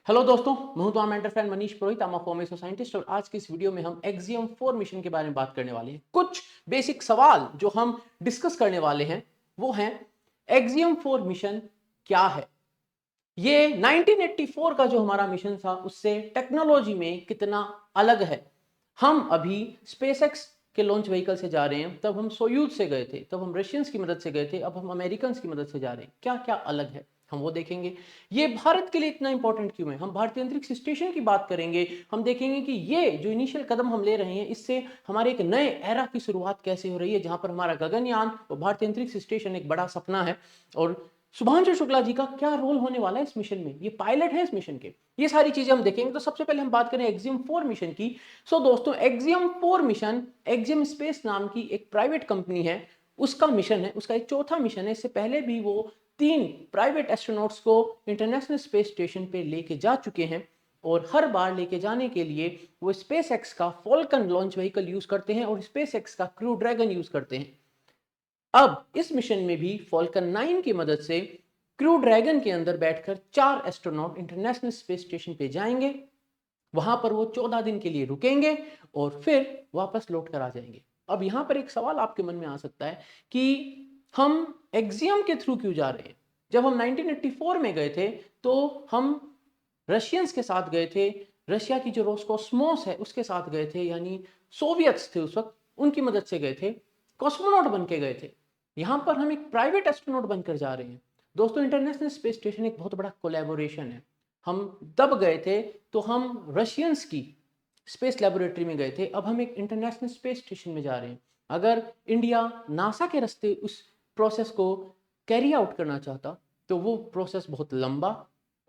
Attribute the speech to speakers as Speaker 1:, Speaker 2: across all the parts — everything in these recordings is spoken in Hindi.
Speaker 1: हेलो दोस्तों, मैं हूं तुम्हारा mentor friend Manish Purohit. I'm a former scientist और आज की इस वीडियो में हम एक्सियम 4 मिशन के बारे में बात करने वाले हैं। कुछ बेसिक सवाल जो हम डिस्कस करने वाले हैं वो हैं एक्सियम 4 मिशन क्या है, ये 1984 का जो हमारा मिशन था उससे टेक्नोलॉजी में कितना अलग है। हम अभी स्पेसएक्स के लॉन्च व्हीकल से जा रहे हैं, तब हम सोयूज से गए थे, तब हम रशियंस की मदद से गए थे, अब हम अमेरिकन की मदद से जा रहे हैं। क्या क्या अलग है हम वो देखेंगे। ये भारत के लिए इतना इंपॉर्टेंट क्यों है, हम भारतीय अंतरिक्ष स्टेशन की बात करेंगे। हम देखेंगे कि ये जो इनिशियल कदम हम ले रहे हैं इससे हमारे एक नए एरा की शुरुआत कैसे हो रही है, जहां पर हमारा गगनयान और भारतीय अंतरिक्ष स्टेशन एक बड़ा सपना है। और शुभांशु शुक्ला जी का क्या रोल होने वाला है इस मिशन में, ये पायलट है इस मिशन के। ये सारी चीजें हम देखेंगे। तो सबसे पहले हम बात करें एक्सियम 4 मिशन की। सो दोस्तों, एक्सियम 4 मिशन एक्सियम स्पेस नाम की एक प्राइवेट कंपनी है, उसका मिशन है, उसका एक चौथा मिशन है। इससे पहले भी वो 3 प्राइवेट एस्ट्रोनॉट्स को इंटरनेशनल स्पेस स्टेशन पे लेके जा चुके हैं और हर बार लेके जाने के लिए वो स्पेस एक्स का फॉल्कन लॉन्च व्हीकल यूज करते हैं और स्पेस एक्स का क्रू ड्रैगन यूज करते हैं। अब इस मिशन में भी फॉल्कन 9 की मदद से क्रू ड्रैगन के अंदर बैठकर 4 एस्ट्रोनॉट इंटरनेशनल स्पेस स्टेशन पे जाएंगे। वहां पर वो 14 दिन के लिए रुकेंगे और फिर वापस लौट कर आ जाएंगे। अब यहां पर एक सवाल आपके मन में आ सकता है कि हम एक्सियम के थ्रू क्यों जा रहे हैं। जब हम 1984 में गए थे तो हम रशियंस के साथ गए थे, रशिया की जो रोस्कोस्मोस है उसके साथ गए थे, यानी सोवियट्स थे उस वक्त, उनकी मदद से गए थे, कॉस्मोनॉट बन के गए थे। यहां पर हम एक प्राइवेट एस्ट्रोनॉट बनकर जा रहे हैं। दोस्तों, इंटरनेशनल स्पेस स्टेशन एक बहुत बड़ा कोलैबोरेशन है। हम तब गए थे तो हम रशियंस की स्पेस लेबोरेटरी में गए थे, अब हम एक इंटरनेशनल स्पेस स्टेशन में जा रहे हैं। अगर इंडिया नासा के रास्ते उस प्रोसेस को कैरी आउट करना चाहता तो वो प्रोसेस बहुत लंबा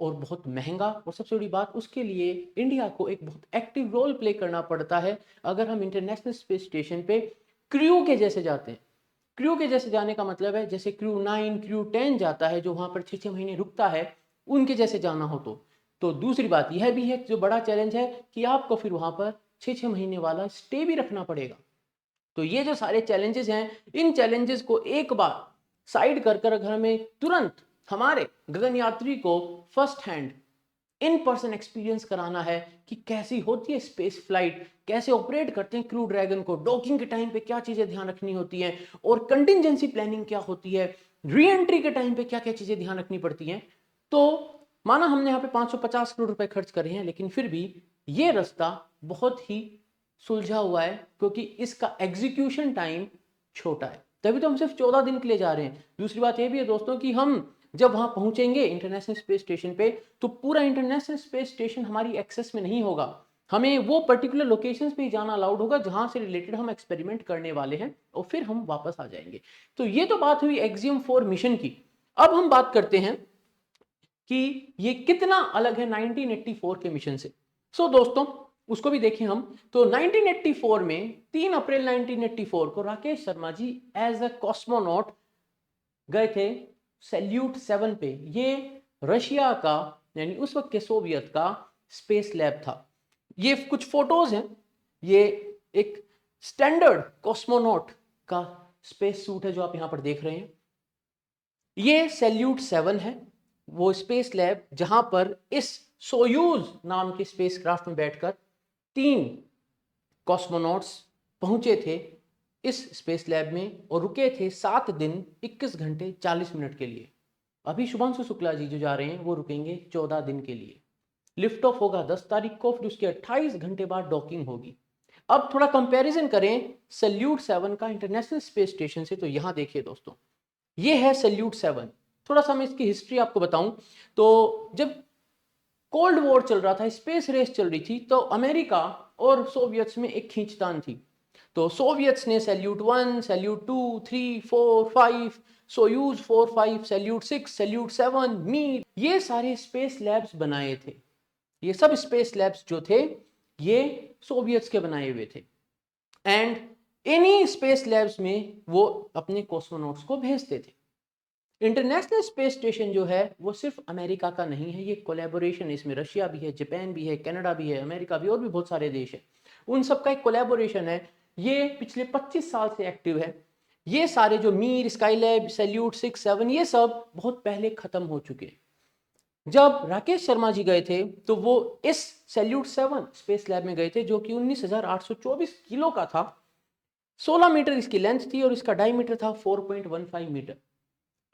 Speaker 1: और बहुत महंगा, और सबसे बड़ी बात, उसके लिए इंडिया को एक बहुत एक्टिव रोल प्ले करना पड़ता है। अगर हम इंटरनेशनल स्पेस स्टेशन पे क्रू के जैसे जाते हैं, क्रू के जैसे जाने का मतलब है जैसे क्रू 9 क्रू 10 जाता है जो वहां पर 6-6 महीने रुकता है, उनके जैसे जाना हो तो दूसरी बात यह भी है जो बड़ा चैलेंज है कि आपको फिर वहां पर 6-6 महीने वाला स्टे भी रखना पड़ेगा। तो ये जो सारे चैलेंजेस हैं, इन चैलेंजेस को एक बार साइड कर कर अगर हमें तुरंत हमारे गगन यात्री को first hand in person experience कराना है कि कैसी होती है स्पेस फ्लाइट, कैसे ऑपरेट करते हैं क्रू ड्रैगन को, डॉकिंग के टाइम पे क्या चीजें ध्यान रखनी होती हैं और कंटिजेंसी प्लानिंग क्या होती है, री एंट्री के टाइम पे क्या क्या चीजें ध्यान रखनी पड़ती हैं। तो माना हमने यहाँ पे 550 करोड़ रुपए खर्च करे हैं, लेकिन फिर भी ये रास्ता बहुत ही सुलझा हुआ है क्योंकि इसका एग्जीक्यूशन टाइम छोटा है। तभी तो हम सिर्फ 14 दिन के लिए जा रहे हैं। दूसरी बात यह भी है दोस्तों कि हम जब वहां पहुंचेंगे इंटरनेशनल स्पेस स्टेशन पे तो पूरा इंटरनेशनल स्पेस स्टेशन हमारी एक्सेस में नहीं होगा। हमें वो पर्टिकुलर लोकेशंस पे ही जाना अलाउड होगा जहां से रिलेटेड हम एक्सपेरिमेंट करने वाले हैं और फिर हम वापस आ जाएंगे। तो ये तो बात हुई एक्सियम 4 मिशन की। अब हम बात करते हैं कि ये कितना अलग है 1984 के मिशन से। दोस्तों, उसको भी देखें हम। तो 1984 में 3 अप्रैल 1984 को Rakesh Sharma ji as a cosmonaut गए थे सैल्यूट 7 पे। ये रशिया का, यानी उस वक्त के सोवियत का स्पेस लैब था। ये कुछ फोटोज हैं। ये एक स्टैंडर्ड कॉस्मोनॉट का स्पेस सूट है जो आप यहां पर देख रहे हैं। ये सैल्यूट 7 है, वो स्पेस लैब जहां पर इस सोयूज नाम के स्पेसक्राफ्ट में बैठकर 3 कॉस्मोनॉट्स पहुंचे थे इस स्पेस लैब में और रुके थे 7 दिन 21 घंटे 40 मिनट के लिए। अभी शुभांशु शुक्ला जी जो जा रहे हैं वो रुकेंगे 14 दिन के लिए। लिफ्ट ऑफ होगा 10 तारीख को, फिर उसके 28 घंटे बाद डॉकिंग होगी। अब थोड़ा कंपैरिजन करें सैल्यूट 7 का इंटरनेशनल स्पेस स्टेशन से, तो यहां देखिए दोस्तों, ये है सैल्यूट 7। थोड़ा सा मैं इसकी हिस्ट्री आपको बताऊं तो जब कोल्ड वॉर चल रहा था, स्पेस रेस चल रही थी, तो अमेरिका और सोवियट्स में एक खींचतान थी। तो सोवियट्स ने salute 1, salute 2, 3, 4, 5, Soyuz 4, 5, salute 6, salute 7, Mir, ये सारे स्पेस लैब्स बनाए थे। ये सब स्पेस लैब्स जो थे ये सोवियट्स के बनाए हुए थे। एंड इन्हीं स्पेस लैब्स में वो अपने कॉस्मोनॉट्स को भेजते थे। इंटरनेशनल स्पेस स्टेशन जो है वो सिर्फ अमेरिका का नहीं है, ये कोलैबोरेशन है। इसमें रशिया भी है, जापान भी है, कनाडा भी है, अमेरिका भी, और भी बहुत सारे देश हैं। उन सबका एक कोलैबोरेशन है। ये पिछले 25 साल से एक्टिव है। ये सारे जो मीर, स्काईलैब, सैल्यूट 6, 7, ये सब बहुत पहले खत्म हो चुके हैं। जब राकेश शर्मा जी गए थे तो वो इस सैल्यूट 7 स्पेस लैब में गए थे, जो कि 19,824 किलो का था। 16 मीटर इसकी लेंथ थी और इसका डायमीटर था 4.15 मीटर।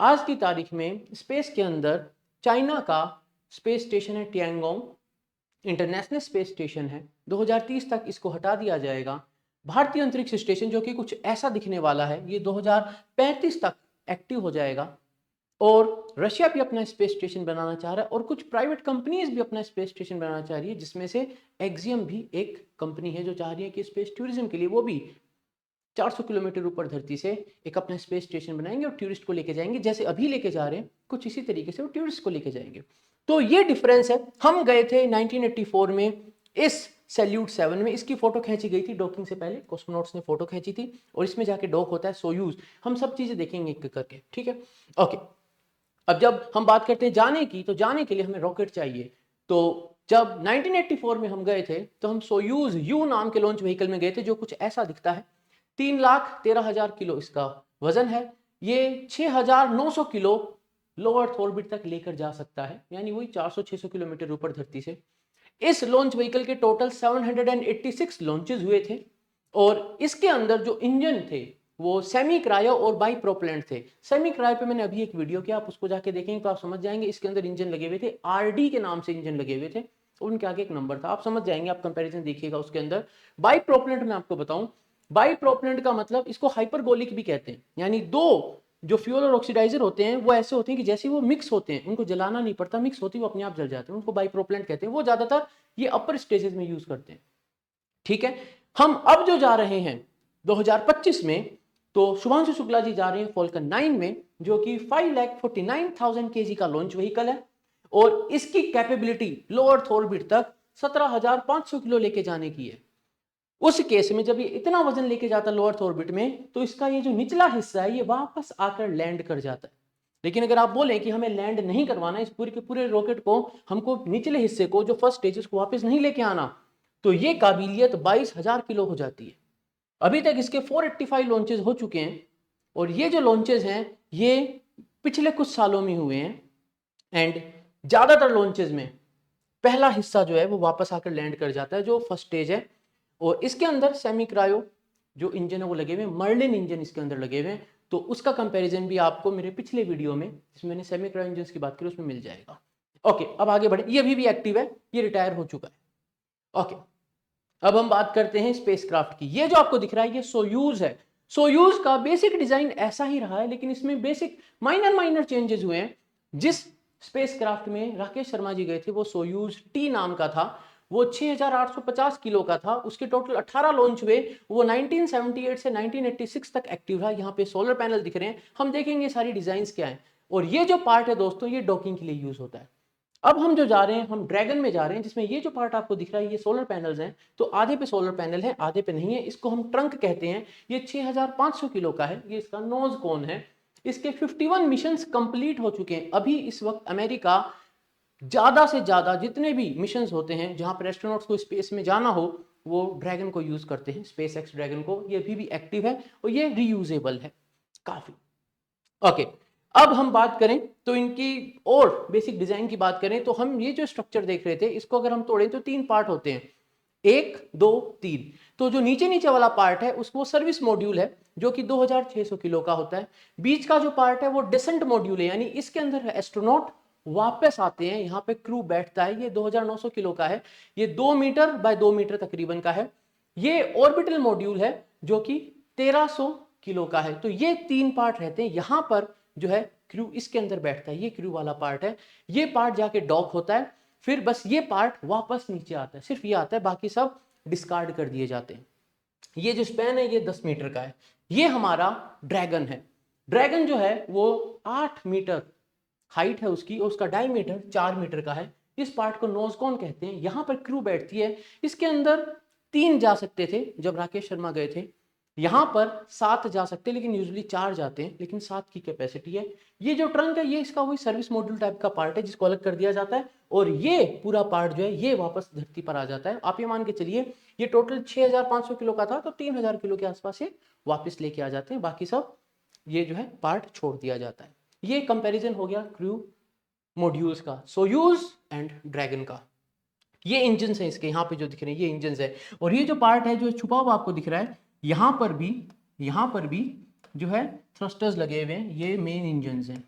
Speaker 1: आज की तारीख में स्पेस के अंदर चाइना का स्पेस स्टेशन है टियांगोंग, इंटरनेशनल स्पेस स्टेशन है। 2030 तक इसको हटा दिया जाएगा। भारतीय अंतरिक्ष स्टेशन, जो कि कुछ ऐसा दिखने वाला है, ये 2035 तक एक्टिव हो जाएगा। और रशिया भी अपना स्पेस स्टेशन बनाना चाह रहा है और कुछ प्राइवेट कंपनीज भी अपना स्पेस स्टेशन बनाना चाह रही है, जिसमें से एक्सियम भी एक कंपनी है जो चाह रही है कि स्पेस टूरिज्म के लिए वो भी 400 किलोमीटर ऊपर धरती से एक अपना स्पेस स्टेशन बनाएंगे और टूरिस्ट को लेके जाएंगे। जैसे अभी लेके जा रहे हैं, कुछ इसी तरीके से वो टूरिस्ट को लेके जाएंगे। तो ये डिफरेंस है। हम गए थे 1984 में इस सैल्यूट 7 में। इसकी फोटो खींची गई थी डॉकिंग से पहले, कॉस्मोनॉट्स ने फोटो खींची थी। और इसमें जाके डॉक होता है सोयूज। हम सब चीजें देखेंगे एक करके, ठीक है। ओके, अब जब हम बात करते हैं जाने की, तो जाने के लिए हमें रॉकेट चाहिए। तो जब 1984 में हम गए थे तो हम सोयूज यू नाम के लॉन्च व्हीकल में गए थे, जो कुछ ऐसा दिखता है। 3,13,000 किलो इसका वजन है। ये 6,900 किलो लो अर्थ ऑर्बिट तक लेकर जा सकता है, यानी वही 400-600 किलोमीटर ऊपर धरती से। इस लॉन्च व्हीकल के टोटल 786 लॉन्चेस हुए थे और इसके अंदर जो इंजन थे वो सेमी क्रायो और बाई प्रोपेलेंट थे। सेमी क्रायो पे मैंने अभी एक वीडियो किया, आप उसको जाके देखेंगे तो आप समझ जाएंगे। इसके अंदर इंजन लगे हुए थे, आरडी के नाम से इंजन लगे हुए थे, उनके आगे एक नंबर था, आप समझ जाएंगे। आप कंपैरिजन देखिएगा उसके अंदर। बाई प्रोपेलेंट में आपको बताऊं, बाई प्रोपेलेंट का मतलब इसको हाइपरबोलिक भी कहते हैं, यानी दो जो फ्यूल और ऑक्सीडाइजर होते हैं वो ऐसे होते हैं कि जैसे वो मिक्स होते हैं, उनको जलाना नहीं पड़ता, मिक्स होती वो अपने आप जल जाते हैं, उनको बाई प्रोपेलेंट कहते हैं। वो ज्यादातर ये अपर स्टेजेस में यूज करते हैं, ठीक है। हम अब जो जा रहे हैं 2025 में, तो शुभांशु शुक्ला जी जा रहे हैं फॉल्कन 9 में, जो कि 5,49,000 kg का लॉन्च व्हीकल है और इसकी कैपेबिलिटी लो अर्थ ऑर्बिट तक 17,500 किलो लेके जाने की है। उस केस में जब ये इतना वजन लेके जाता है लो अर्थ ऑर्बिट में, तो इसका ये जो निचला हिस्सा है ये वापस आकर लैंड कर जाता है। लेकिन अगर आप बोलें कि हमें लैंड नहीं करवाना, इस पूरे के पूरे रॉकेट को हमको निचले हिस्से को जो फर्स्ट स्टेज को वापस नहीं लेके आना, तो ये काबिलियत 22,000 किलो हो जाती है। अभी तक इसके 485 लॉन्चेस हो चुके हैं और ये जो लॉन्चेस हैं ये पिछले कुछ सालों में हुए हैं। एंड ज्यादातर लॉन्चेस में पहला हिस्सा जो है वो वापस आकर लैंड कर जाता है, जो फर्स्ट स्टेज है। और इसके अंदर सेमी क्रायो जो इंजन है वो लगे हुए हैं, मर्लिन इंजन इसके अंदर लगे हुए हैं। तो उसका कंपैरिजन भी आपको मेरे पिछले वीडियो में, जिसमें मैंने सेमी क्रायो इंजन की बात की, उसमें मिल जाएगा। ओके, अब आगे बढ़े। ये अभी भी एक्टिव है, ये रिटायर हो चुका है। ओके, अब हम बात करते हैं स्पेसक्राफ्ट की। ये जो आपको दिख रहा है ये सोयूज है। सोयूज का बेसिक डिजाइन ऐसा ही रहा है, लेकिन इसमें बेसिक माइनर चेंजेस हुए हैं। जिस स्पेसक्राफ्ट में राकेश शर्मा जी गए थे वो सोयूज टी नाम का था, वो 6,850 किलो का था। उसके टोटल 18 लॉन्च हुए। वो 1978 से 1986 तक एक्टिव रहा। यहाँ पे सोलर पैनल दिख रहे हैं, हम देखेंगे सारी डिजाइन क्या है। और ये जो पार्ट है दोस्तों, ये डॉकिंग के लिए यूज होता है। अब हम जो जा रहे हैं, हम ड्रैगन में जा रहे हैं, जिसमें ये जो पार्ट आपको दिख रहा है ये सोलर पैनल्स हैं। तो आधे पे सोलर पैनल है, आधे पे नहीं है। इसको हम ट्रंक कहते हैं। ये 6,500 किलो का है। ये इसका नोज कोन है। इसके 51 मिशंस कंप्लीट हो चुके हैं। अभी इस वक्त अमेरिका ज्यादा से ज्यादा जितने भी मिशंस होते हैं जहां पर एस्ट्रोनॉट्स को स्पेस में जाना हो, वो ड्रैगन को यूज करते हैं, स्पेस एक्स ड्रैगन को। ये अभी भी एक्टिव है और ये रीयूजेबल है काफी। ओके, अब हम बात करें तो इनकी और बेसिक डिजाइन की बात करें तो हम ये जो स्ट्रक्चर देख रहे थे, इसको अगर हम तोड़ें तो 3 पार्ट होते हैं, 1 2 3। तो जो नीचे नीचे वाला पार्ट है उसको सर्विस मॉड्यूल है, जो कि 2,600 किलो का होता है। बीच का जो पार्ट है वो डिसेंट मॉड्यूल है, यानी इसके अंदर एस्ट्रोनॉट वापस आते हैं, यहाँ पे क्रू बैठता है। ये 2,900 किलो का है। ये 2 मीटर बाय 2 मीटर तकरीबन का है। ये ऑर्बिटल मॉड्यूल है जो कि 1,300 किलो का है। तो ये 3 पार्ट रहते हैं। यहां पर जो है क्रू इसके अंदर बैठता है, ये क्रू वाला पार्ट है। ये पार्ट जाके डॉक होता है, फिर बस ये पार्ट वापस नीचे आता है, सिर्फ ये आता है, बाकी सब डिस्कार्ड कर दिए जाते हैं। ये जो स्पैन है ये 10 मीटर का है। ये हमारा ड्रैगन है। ड्रैगन जो है वो 8 मीटर हाइट है उसकी और उसका डायमीटर 4 मीटर का है। इस पार्ट को नोज कोन कहते हैं। यहां पर क्रू बैठती है। इसके अंदर 3 जा सकते थे जब राकेश शर्मा गए थे। यहां पर 7 जा सकते हैं, लेकिन यूजुअली 4 जाते हैं, लेकिन 7 की कैपेसिटी है। ये जो ट्रंक है ये इसका वही सर्विस मॉड्यूल टाइप का पार्ट है, जिसको अलग कर दिया जाता है और ये पूरा पार्ट जो है ये वापस धरती पर आ जाता है। आप ये मान के चलिए ये टोटल 6,500 किलो का था, तो 3,000 किलो के आसपास ये वापस लेके आ जाते हैं। बाकी सब ये जो है पार्ट छोड़ दिया जाता है। ये कंपैरिजन हो गया क्रू मॉड्यूल्स का, सोयूज एंड ड्रैगन का। ये इंजन है इसके, यहाँ पे जो दिख रहे हैं ये इंजन है। और ये जो पार्ट है जो छुपा हुआ आपको दिख रहा है, यहाँ पर भी जो है थ्रस्टर्स लगे हुए हैं, ये मेन इंजन हैं।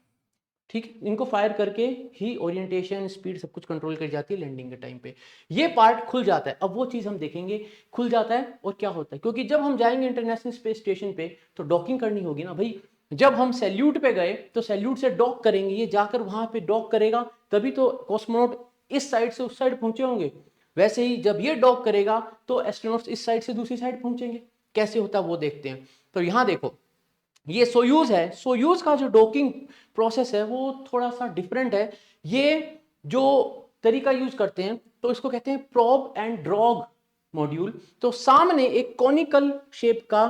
Speaker 1: ठीक, इनको फायर करके ही ओरिएंटेशन, स्पीड सब कुछ कंट्रोल कर जाती है लैंडिंग के टाइम पे। ये पार्ट खुल जाता है, अब वो चीज़ हम देखेंगे खुल जाता है और क्या होता है, क्योंकि जब हम जाएंगे इंटरनेशनल स्पेस स्टेशन पे तो डॉकिंग करनी होगी ना भाई। जब हम सैल्यूट पे गए तो सैल्यूट से डॉक करेंगे, ये जाकर वहां पे डॉक करेगा, तभी तो कॉस्मोनॉट इस साइड से उस साइड पहुंचे होंगे। वैसे ही जब ये डॉक करेगा तो एस्ट्रोनॉट्स इस साइड से दूसरी साइड पहुंचेंगे। कैसे होता है वो देखते हैं। तो यहां देखो, ये सोयूज है, सोयूज का जो डॉकिंग प्रोसेस है वो थोड़ा सा डिफरेंट है। ये जो तरीका यूज करते हैं तो इसको कहते हैं प्रोब एंड ड्रॉग मॉड्यूल। तो सामने एक कॉनिकल शेप का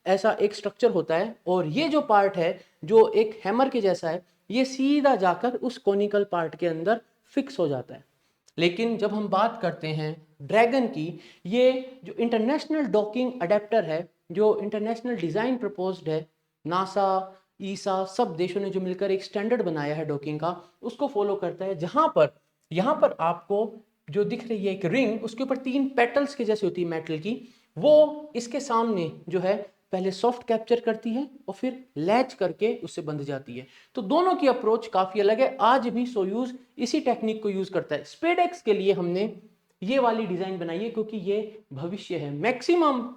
Speaker 1: ऐसा एक स्ट्रक्चर होता है, और ये जो पार्ट है जो एक हैमर के जैसा है, ये सीधा जाकर उस कॉनिकल पार्ट के अंदर फिक्स हो जाता है। लेकिन जब हम बात करते हैं ड्रैगन की, ये जो इंटरनेशनल डॉकिंग अडेप्टर है, जो इंटरनेशनल डिजाइन प्रपोज्ड है, नासा, ईसा सब देशों ने जो मिलकर एक स्टैंडर्ड बनाया है डॉकिंग का, उसको फॉलो करता है। जहां पर यहां पर आपको जो दिख रही है एक रिंग, उसके ऊपर 3 पेटल्स के जैसे होती है मेटल की, वो इसके सामने जो है पहले सॉफ्ट कैप्चर करती है और फिर लैच करके उससे बंध जाती है। तो दोनों की अप्रोच काफी अलग है। आज भी सोयूज इसी टेक्निक को यूज करता है। स्पेसएक्स के लिए हमने ये वाली डिजाइन बनाई है क्योंकि ये भविष्य है। मैक्सिमम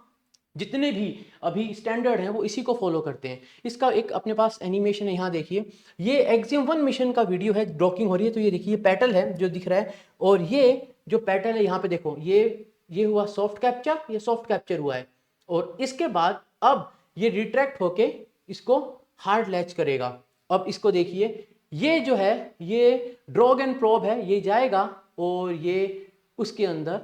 Speaker 1: जितने भी अभी स्टैंडर्ड हैं वो इसी को फॉलो करते हैं। इसका एक अपने पास एनिमेशन है, यहाँ देखिए, ये एक्सियम 1 मिशन का वीडियो है, डॉकिंग हो रही है। तो ये देखिए पेटल है जो दिख रहा है, और ये जो पेटल है यहाँ पे देखो, ये हुआ सॉफ्ट कैप्चर, ये सॉफ्ट कैप्चर हुआ है, और इसके बाद अब ये रिट्रैक्ट होके इसको हार्ड लैच करेगा। अब इसको देखिए, ये जो है ये ड्रॉग एंड प्रोब है, ये जाएगा और ये उसके अंदर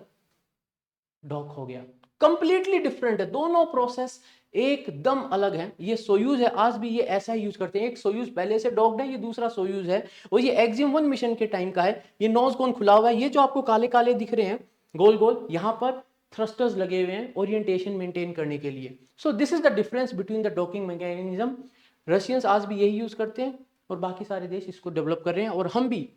Speaker 1: डॉक हो गया। कंप्लीटली डिफरेंट है, दोनों प्रोसेस एकदम अलग है। ये सोयूज है, आज भी ये ऐसा ही यूज करते हैं। एक सोयूज पहले से डॉक्ड है, ये दूसरा सोयूज है, और ये एक्सियम 1 मिशन के टाइम का है। ये नोज कोन खुला हुआ है, ये जो आपको काले काले दिख रहे हैं गोल गोल, यहां पर थ्रस्टर्स लगे हुए हैं ओरिएंटेशन मेंटेन करने के लिए। So this is the difference between the docking mechanism. Russians आज भी यही यूज करते हैं और बाकी सारे देश इसको डेवलप कर रहे हैं, और हम भी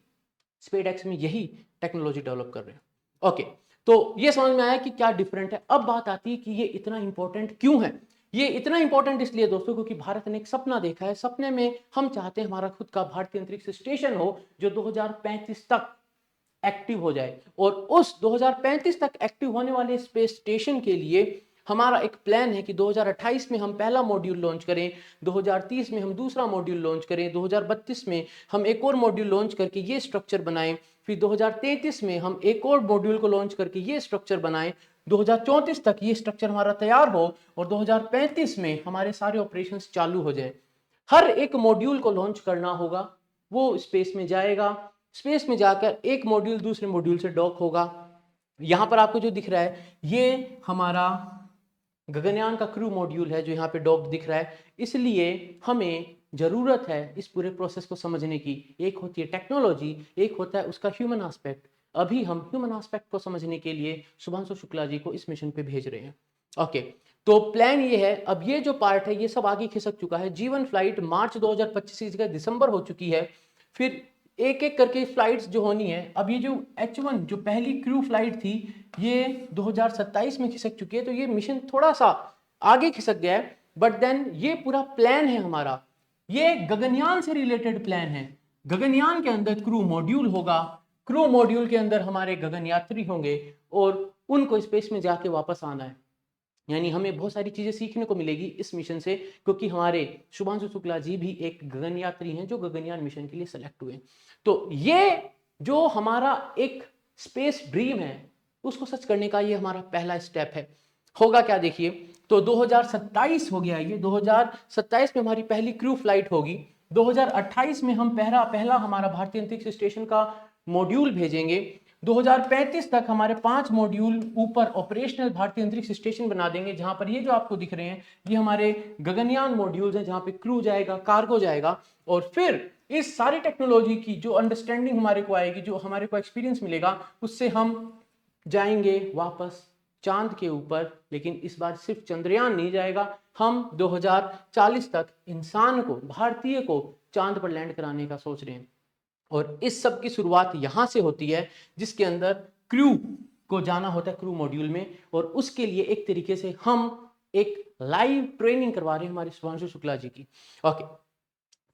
Speaker 1: स्पेसएक्स में यही टेक्नोलॉजी डेवलप कर रहे हैं। ओके, तो ये समझ में आया कि क्या डिफरेंट है। अब बात आती है कि ये इतना इंपॉर्टेंट क्यों है। ये इतना इंपॉर्टेंट इसलिए दोस्तों क्योंकि भारत ने एक सपना देखा है। सपने में हम चाहते हैं हमारा खुद का भारतीय अंतरिक्ष स्टेशन हो जो 2035 तक एक्टिव हो जाए, और उस 2035 तक एक्टिव होने वाले स्पेस स्टेशन के लिए हमारा एक प्लान है कि 2028 में हम पहला मॉड्यूल लॉन्च करें, 2030 में हम दूसरा मॉड्यूल लॉन्च करें, 2032 में हम एक और मॉड्यूल लॉन्च करके ये स्ट्रक्चर बनाएं, फिर 2033 में हम एक और मॉड्यूल को लॉन्च करके ये स्ट्रक्चर बनाएं, 2034 तक ये स्ट्रक्चर हमारा तैयार हो, और 2035 में हमारे सारे ऑपरेशंस चालू हो जाए। हर एक मॉड्यूल को लॉन्च करना होगा, वो स्पेस में जाएगा, स्पेस में जाकर एक मॉड्यूल दूसरे मॉड्यूल से डॉक होगा। यहां पर आपको जो दिख रहा है ये हमारा गगनयान का क्रू मॉड्यूल है जो यहाँ पे डॉक्ड दिख रहा है। इसलिए हमें जरूरत है इस पूरे प्रोसेस को समझने की। एक होती है टेक्नोलॉजी, एक होता है उसका ह्यूमन एस्पेक्ट। अभी हम ह्यूमन एस्पेक्ट को समझने के लिए शुभांशु शुक्ला जी को इस मिशन पे भेज रहे हैं। ओके, तो प्लान ये है, अब ये जो पार्ट है ये सब आगे खिसक चुका है। जीवन फ्लाइट मार्च 2025 की जगह दिसंबर हो चुकी है। फिर एक एक करके फ्लाइट्स जो होनी है, अब ये जो H1 जो पहली क्रू फ्लाइट थी ये 2027 में खिसक चुकी है। तो ये मिशन थोड़ा सा आगे खिसक गया है, बट देन ये पूरा प्लान है हमारा, ये गगनयान से रिलेटेड प्लान है। गगनयान के अंदर क्रू मॉड्यूल होगा, क्रू मॉड्यूल के अंदर हमारे गगन यात्री होंगे, और उनको स्पेस में जाके वापस आना है। यानी हमें बहुत सारी चीजें सीखने को मिलेगी इस मिशन से, क्योंकि हमारे शुभांशु शुक्ला जी भी एक गगन यात्री हैं जो गगनयान मिशन के लिए सेलेक्ट हुए। तो ये जो हमारा एक स्पेस ड्रीम है उसको सच करने का ये हमारा पहला स्टेप है। होगा क्या देखिए, तो 2027 हो गया, ये 2027 में हमारी पहली क्रू फ्लाइट होगी। 2028 में हम पहला हमारा भारतीय अंतरिक्ष स्टेशन का मॉड्यूल भेजेंगे। 2035 तक हमारे 5 मॉड्यूल ऊपर ऑपरेशनल भारतीय अंतरिक्ष स्टेशन बना देंगे, जहां पर ये जो आपको दिख रहे हैं ये हमारे गगनयान मॉड्यूल्स हैं, जहां पे क्रू जाएगा, कार्गो जाएगा। और फिर इस सारी टेक्नोलॉजी की जो अंडरस्टैंडिंग हमारे को आएगी, जो हमारे को एक्सपीरियंस मिलेगा, उससे हम जाएंगे वापस चांद के ऊपर। लेकिन इस बार सिर्फ चंद्रयान नहीं जाएगा, हम 2040 तक इंसान को, भारतीय को चांद पर लैंड कराने का सोच रहे हैं। और इस सब की शुरुआत यहां से होती है, जिसके अंदर क्रू को जाना होता है क्रू मॉड्यूल में, और उसके लिए एक तरीके से हम एक लाइव ट्रेनिंग करवा रहे हैं हमारे शुभांशु शुक्ला जी की। ओके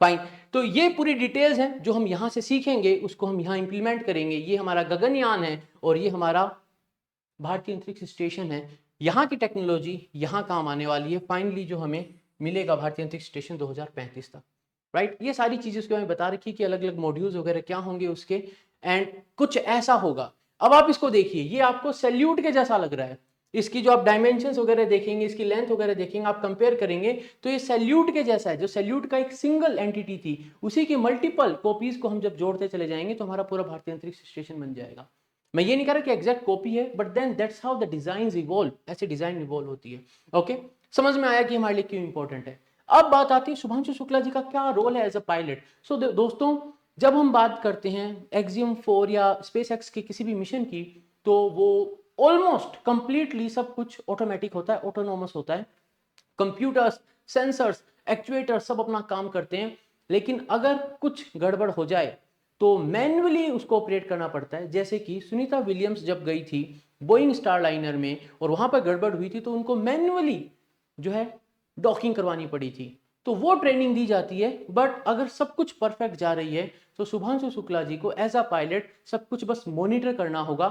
Speaker 1: फाइन, तो ये पूरी डिटेल्स हैं जो हम यहां से सीखेंगे, उसको हम यहां इंप्लीमेंट करेंगे। ये हमारा गगनयान है और ये हमारा भारतीय अंतरिक्ष स्टेशन है। यहाँ की टेक्नोलॉजी यहाँ काम आने वाली है फाइनली, जो हमें मिलेगा भारतीय अंतरिक्ष स्टेशन 2035 तक, राइट। ये सारी चीजें उसके हमें बता रखी कि अलग अलग मॉड्यूल्स वगैरह क्या होंगे उसके, एंड कुछ ऐसा होगा। अब आप इसको देखिए, ये आपको सैल्यूट के जैसा लग रहा है। इसकी जो आप डायमेंशंस वगैरह देखेंगे, इसकी लेंथ वगैरह देखेंगे, आप कंपेयर करेंगे तो ये सैल्यूट के जैसा है। जो सैल्यूट का एक सिंगल एंटिटी थी, उसी की मल्टीपल कॉपीज को हम जब जोड़ते चले जाएंगे तो हमारा पूरा भारतीय अंतरिक्ष स्टेशन बन जाएगा। मैं ये नहीं कह रहा कि एग्जैक्ट कॉपी है, but then that's how the design evolve, ऐसे डिजाइन इवॉल्व होती है। ओके, समझ में आया कि हमारे लिए क्यों इंपॉर्टेंट है। अब बात आती है शुभांशु शुक्ला जी का क्या रोल है एज अ पायलट। सो दोस्तों, जब हम बात करते हैं एक्सियम 4 या स्पेस एक्स के किसी भी मिशन की, तो वो ऑलमोस्ट कंप्लीटली सब कुछ ऑटोमेटिक होता है, ऑटोनोमस होता है। कंप्यूटर्स, सेंसर्स, एक्चुएटर्स सब अपना काम करते हैं, लेकिन अगर कुछ गड़बड़ हो जाए तो मैन्युअली उसको ऑपरेट करना पड़ता है। जैसे कि सुनीता विलियम्स जब गई थी बोइंग स्टार लाइनर में और वहां पर गड़बड़ हुई थी, तो उनको मैन्युअली जो है डॉकिंग करवानी पड़ी थी, तो वो ट्रेनिंग दी जाती है। बट अगर सब कुछ परफेक्ट जा रही है तो शुभांशु शुक्ला जी को एज अ पायलट सब कुछ बस मॉनिटर करना होगा,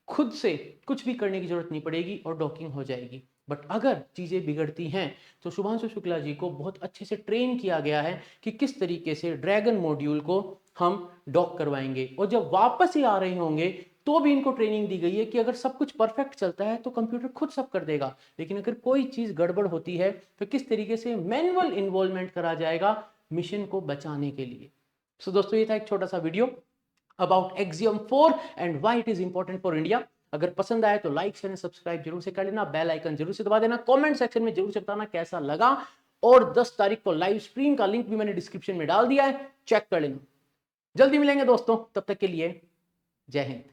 Speaker 1: खुद से कुछ भी करने की जरूरत नहीं पड़ेगी और डॉकिंग हो जाएगी। बट अगर चीजें बिगड़ती हैं तो शुभांशु शुक्ला जी को बहुत अच्छे से ट्रेन किया गया है कि किस तरीके से ड्रैगन मॉड्यूल को हम डॉक करवाएंगे, और जब वापस ही आ रहे होंगे तो भी इनको ट्रेनिंग दी गई है कि अगर सब कुछ परफेक्ट चलता है तो कंप्यूटर खुद सब कर देगा, लेकिन अगर कोई चीज गड़बड़ होती है तो किस तरीके से मैनुअल इन्वॉल्वमेंट करा जाएगा मिशन को बचाने के लिए। सो दोस्तों, ये था एक छोटा सा video about axiom 4 and why it is important for India. अगर पसंद आए तो लाइक शेयर सब्सक्राइब जरूर से कर लेना, बेल आइकन जरूर से दबा देना, कमेंट सेक्शन में जरूर से बताना कैसा लगा, और 10 तारीख को लाइव स्ट्रीम का लिंक भी मैंने डिस्क्रिप्शन में डाल दिया है, चेक कर लेना। जल्दी मिलेंगे दोस्तों, तब तक के लिए जय हिंद।